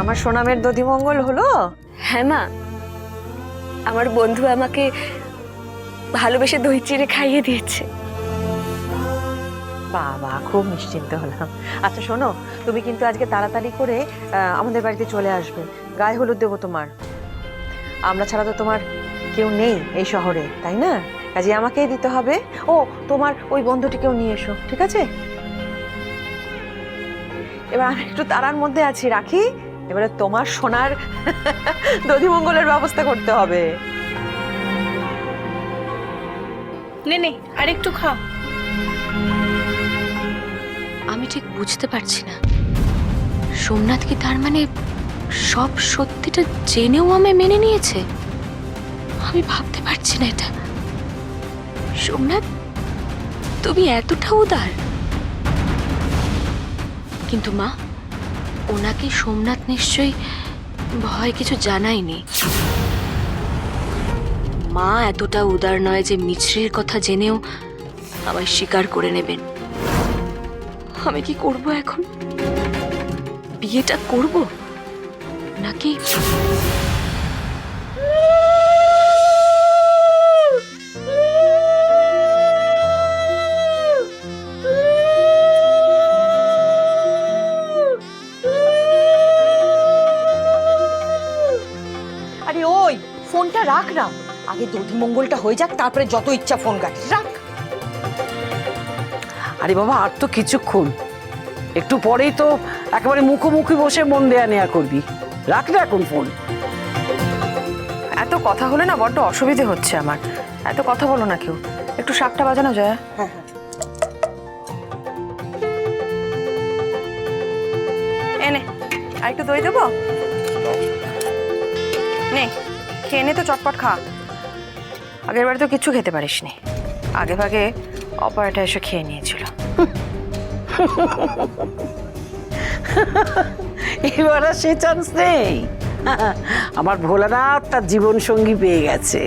আমার সোনামের দধিমঙ্গল হলো? হ্যাঁ মা, আমার বন্ধু আমাকে ভালোবেসে দই চিড়ে খাইয়ে দিয়েছে। বাবা, খুব নিশ্চিন্ত হলাম। আচ্ছা শোনো, তুমি কিন্তু আজকে তাড়াতাড়ি করে আমাদের বাড়িতে চলে আসবে। গায়ে হলুদ দেবো তোমার। আমরা ছাড়া তো তোমার কেউ নেই এই শহরে, তাই না? কাজে আমাকেই দিতে হবে। ও, তোমার ওই বন্ধুটিকেও নিয়ে এসো, ঠিক আছে? এবার আমি একটু তাড়ার মধ্যে আছি, রাখি। এবারে তোমার সোনার দধিমঙ্গলের ব্যবস্থা করতে হবে। নে নে, আর একটু খা। আমি ঠিক বুঝতে পারছি না, সোমনাথ কি তার মানে সব সত্যিটা জেনেও আমায় মেনে নিয়েছে? আমি ভাবতে পারছি না এটা। সোমনাথ, তুমি এতটা উদার? কিন্তু মা, ওনাকে সোমনাথ নিশ্চয়ই ভয় কিছু জানায়নি। মা এতটা উদার নয় যে মিছরির কথা জেনেও আমায় স্বীকার করে নেবেন। আমি কি করব এখন? বিয়েটা করব নাকি আরে ওই ফোনটা রাখ না, আগে দধিমঙ্গলটা হয়ে যাক, তারপরে যত ইচ্ছা ফোন কাটিস, রাখ। আরে বাবা, আর তো কিছুক্ষণ, একটু পরেই তো একেবারে মুখোমুখি বসে মন দেয়া নেয়া করবি। রাখ না এখন ফোন। এত কথা হলে না বড্ড অসুবিধে হচ্ছে আমার। এত কথা বলো না কেউ, একটু শাকটা বাজানো যায়? হ্যাঁ হ্যাঁ। এনে আর একটু দই দেবো? নে, খেয়ে নে তো, চটপট খা। আগের বারে তো কিচ্ছু খেতে পারিসনি, আগে ভাগে অপারেটা এসে খেয়ে নিয়েছিল। এবার আর সে চান্স নেই। আমার ভোলানাথ তার জীবন সঙ্গী পেয়ে গেছে।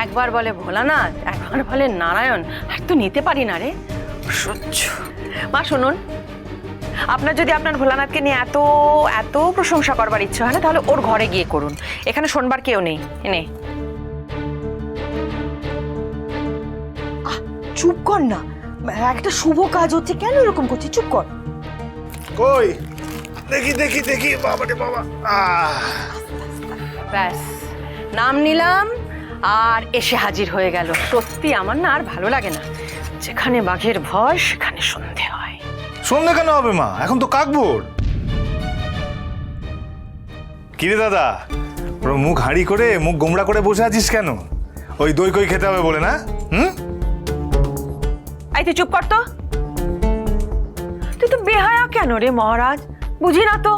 একবার বলে ভোলানাথ, একবার বলে নারায়ণ, আর তো নিতে পারি না রে, সহ্য। মা শুনুন, আপনার যদি আপনার ভোলানাথকে নিয়ে এত এত প্রশংসা করবার ইচ্ছে হয় না, তাহলে ওর ঘরে গিয়ে করুন। এখানে শোনবার কেউ নেই। এনে চুপ কর না, একটা শুভ কাজ হচ্ছে, কেন এরকম করছিস? চুপ কর। কই দেখি দেখি দেখি, বাবা রে বাবা। ব্যাস, নাম নিলাম আর এসে হাজির হয়ে গেল। সত্যি আমার না আর ভালো লাগে না, যেখানে বাঘের ভয় সেখানে সন্ধে হয়। সন্ধ্যে কেন হবে মা, এখন তো কাকভোর। কিরে দাদা, পুরো মুখ হাঁড়ি করে, মুখ গোমড়া করে বসে আছিস কেন? ওই দই কই খেতে হবে বলে না? এই তুই চুপ কর তো। তুই তো বেহায়া কেন রে মহারাজ, বুঝি না তো।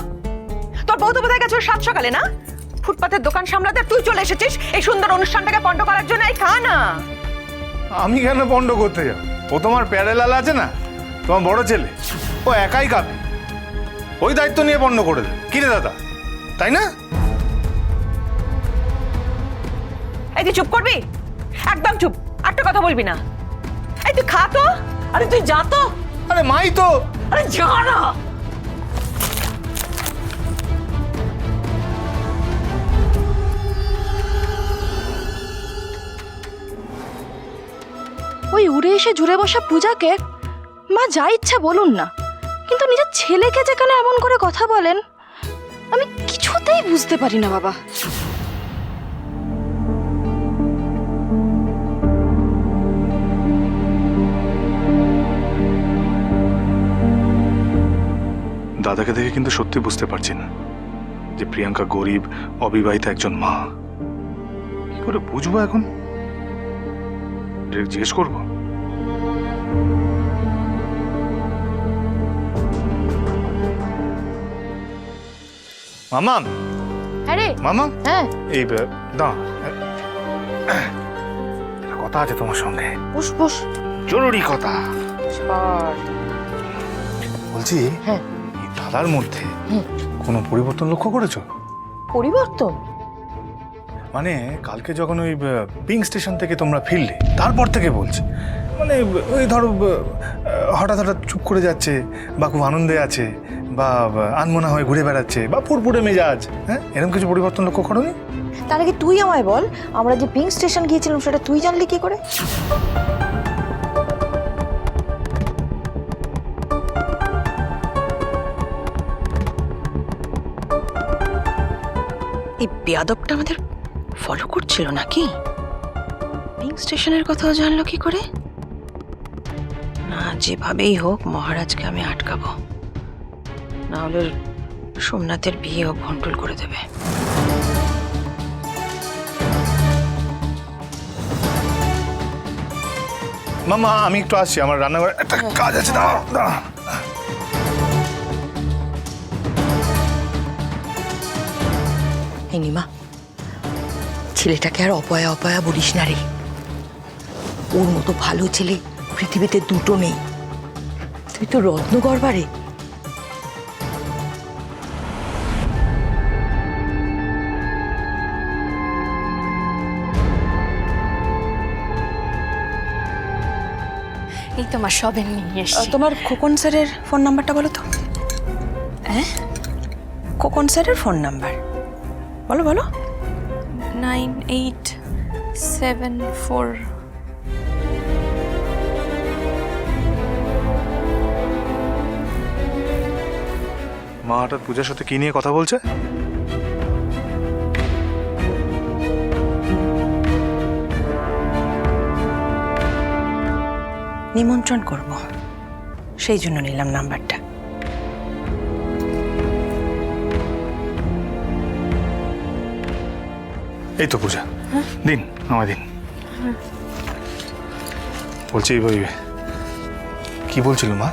তোর বউ তো বোধহয় গেছে সাত সকালে, না? ফুটপাতের দোকান সামলাতে তুই চলে এসেছিস এই সুন্দর অনুষ্ঠানটাকে পণ্ড করার জন্য। এই খা না। আমি কেন পণ্ড করতে যাব? ও তোমার প্যারেলাল আছে না, তোমার বড় ছেলে, ও একাই খাবে, ওই দায়িত্ব নিয়ে পণ্ড করে দেবে। কিরে দাদা, তাই না? এই তুই চুপ করবি, একদম চুপ, একটা কথা বলবি না। এই তুই খা তো। আরে তুই যা তো। আরে মাই তো। আরে যা না। ওই উড়ে এসে জুড়ে বসা পূজাকে মা যা ইচ্ছা বলুন না, কিন্তু নিজের ছেলেকে যে কেন এমন করে কথা বলেন আমি কিছুতেই বুঝতে পারি না বাবা। দাদাকে দেখে কিন্তু সত্যি বুঝতে পারছি না যে প্রিয়াঙ্কা গরিব, অবিবাহিত একজন মা। কি করে বুঝবো এখন? জিজ্ঞেস করবো। মামা, আরে মামা, হ্যাঁ এই দাঁড়া, একটা কথা আছে তোমার সঙ্গে, বস বস। জরুরি কথা। বলছি, হ্যাঁ। এই দাদার মধ্যে কোনো পরিবর্তন লক্ষ্য করেছো? পরিবর্তন? মানে কালকে যখন ওই পিঙ্ক স্টেশন থেকে তোমরা ফিরলে, তারপর থেকে বলছি মানে ওই ধরো হঠাৎ হঠাৎ চুপ করে যাচ্ছে, বা খুব আনন্দে আছে, বা আনমনা হয়ে ঘুরে বেড়াচ্ছে, বা ফুরফুরে মেজাজ, হ্যাঁ এরকম কিছু পরিবর্তন লক্ষ্য করোনি? তার আগে তুই আমায় বল, আমরা যে পিঙ্ক স্টেশন গিয়েছিলাম সেটা তুই জানলি কি করে? এই বেয়াদবটা আমাদের ফলো করছিল নাকি? পিঙ্ক স্টেশনের কথাও জানলো কি করে? না, যেভাবেই হোক মহারাজকে আমি আটকাবো, না হলে সোমনাথের বিয়েও ভণ্ডুল করে দেবে। মামা আমি একটু আসছি, আমার রান্নাঘরে একটা কাজ আছে, দাঁড়াও দাঁড়াও। নিমা, ছেলেটাকে আর অপয়া অপয়া বলিস না রে। ওর মতো ভালো ছেলে পৃথিবীতে দুটো নেই। তুই তো রত্নগর্বা রে। এই তোমার সবে নিয়ে এসছি। তোমার খোকন স্যারের ফোন নাম্বারটা বলো তো। হ্যাঁ, খোকন স্যারের ফোন নাম্বার বলো বলো। 9874 মা হঠাৎ পূজার সাথে কি নিয়ে কথা বলছে? নিমন্ত্রণ করব, সেই জন্য নিলাম নাম্বারটা। এই তো পূজা, দিন আমায় দিন। বলছি ওই কি বলছিল মা?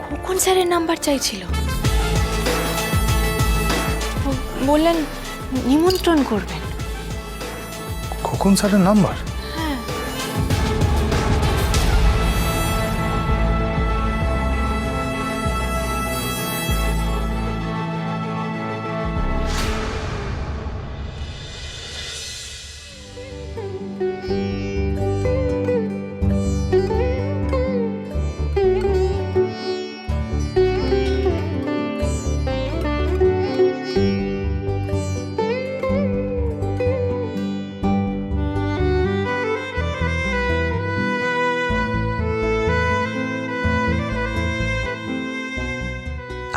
খোকন স্যারের নাম্বার চাইছিল, বললেন নিমন্ত্রণ করবেন। খোকন স্যারের নাম্বার?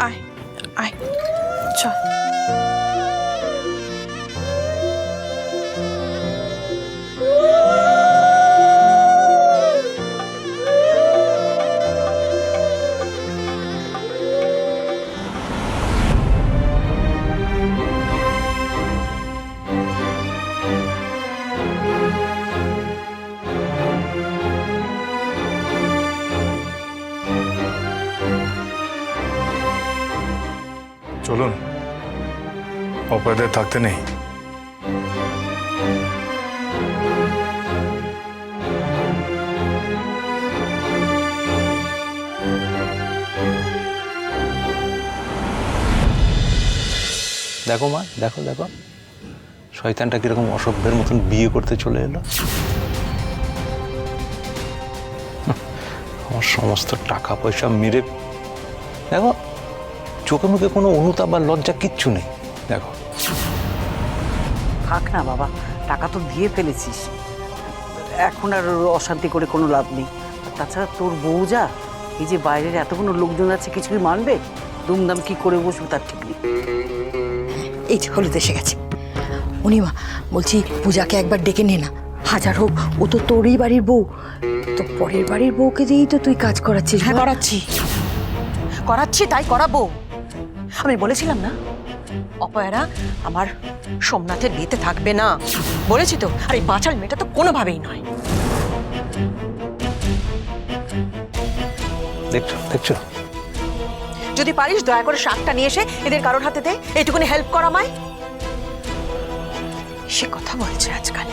আয় আয়, চল। চলুন, অপরাধের থাকতে নেই। দেখো মা, দেখো দেখো শয়তানটা কিরকম অসভ্যের মতন বিয়ে করতে চলে এলো। আমার সমস্ত টাকা পয়সা মেরে, দেখো চোখে মুখে কোনো অনুতাপ বা লজ্জা কিচ্ছু নেই। দেখো থাক না বাবা, টাকা তো দিয়ে ফেলেছিস, এখন আর অশান্তি করে কোনো লাভ নেই। আর তাছাড়া তোর বউ যা, এই যে বাইরের এতগুলো লোকজন আছে, কিছুই মানবে? দুমদাম কি করে বসবে তার ঠিক নেই। এই যে হলুদ এসে গেছে। অনিমা, বলছি পূজাকে একবার ডেকে নে না। হাজার হোক ও তো তোরই বাড়ির বউ, তো পরের বাড়ির বউকে দিয়েই তো তুই কাজ করাচ্ছিস। হ্যাঁ, করাচ্ছি করাচ্ছি, তাই করাবো। আমি বলেছিলাম না অপয়ারা আমার সোমনাথের বিয়েতে থাকবে না, বলেছি তো। আর এই বাঁচাল মেয়েটা তো কোনোভাবেই নয়। দেখছো দেখছো, যদি পারিস দয়া করে শাকটা নিয়ে এসে এদের কারোর হাতে দে, এইটুকুনি হেল্প কর আমায়। সে কথা বলছে আজকাল।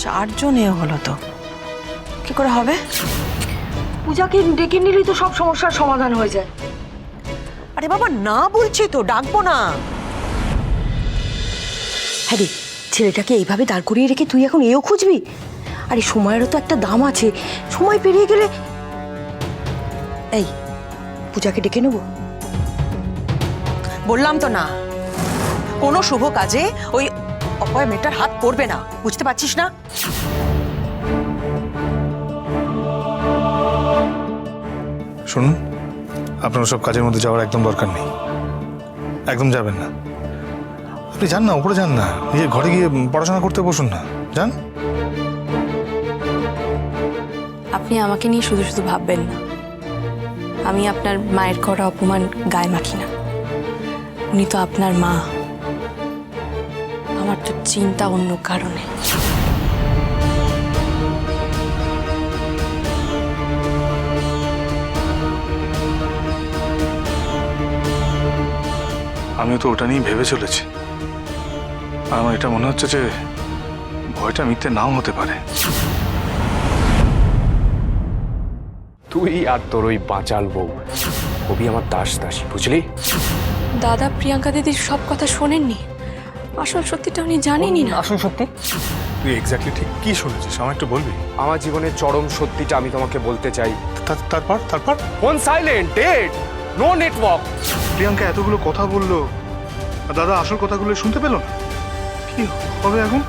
চারজন এ হলো তো, কি করে হবে? পূজাকে ডেকে নিলেই তো সব সমস্যার সমাধান হয়ে যায়। আরে বাবা না বলছি তো, ডাকবো না। হ্যাঁ রে, ছেলেটাকে এইভাবে দাঁড় করিয়ে রেখে তুই এখন এও খুঁজবি? আরে সময়েরও তো একটা দাম আছে, সময় পেরিয়ে গেলে। এই পূজাকে ডেকে নেব? বললাম তো না, কোনো শুভ কাজে ওই অপয়া মেয়েটার হাত পড়বে না, বুঝতে পারছিস না? শুনুন, আপনার সব কাজের মধ্যে যাওয়ার একদম দরকার নেই, একদম যাবেন না। আপনি যান না, উপরে যান না, নিজের ঘরে গিয়ে পড়াশোনা করতে বসুন না, যান। আপনি আমাকে নিয়ে শুধু শুধু ভাববেন না। আমি আপনার মায়ের করা অপমান গায়ে মাখি না। উনি তো আপনার মা। আমার তো চিন্তা অন্য কারণে। আমিও তো ওটা নিয়ে ভেবে চলেছি। আমার এটা মনে হচ্ছে যে ভয়টা মিথ্যে নাও হতে পারে। তুই আর তোর ওই বাঁচাল বউ কবি আমার দাস দাসী, বুঝলি? দাদা প্রিয়াঙ্কা দিদির সব কথা শোনেননি, আসল সত্যিটা উনি জানেনই না। আসল সত্যি তুই এক্স্যাক্টলি ঠিক কি শুনেছিস আমার একটু বলবি? আমার জীবনের চরম সত্যিটা আমি তোমাকে বলতে চাই। তারপর তারপর phone silent, dead, no network. Priyanka এতগুলো কথা বললো, আর দাদা আসল কথাগুলো শুনতে পেল না। কি হবে এখন?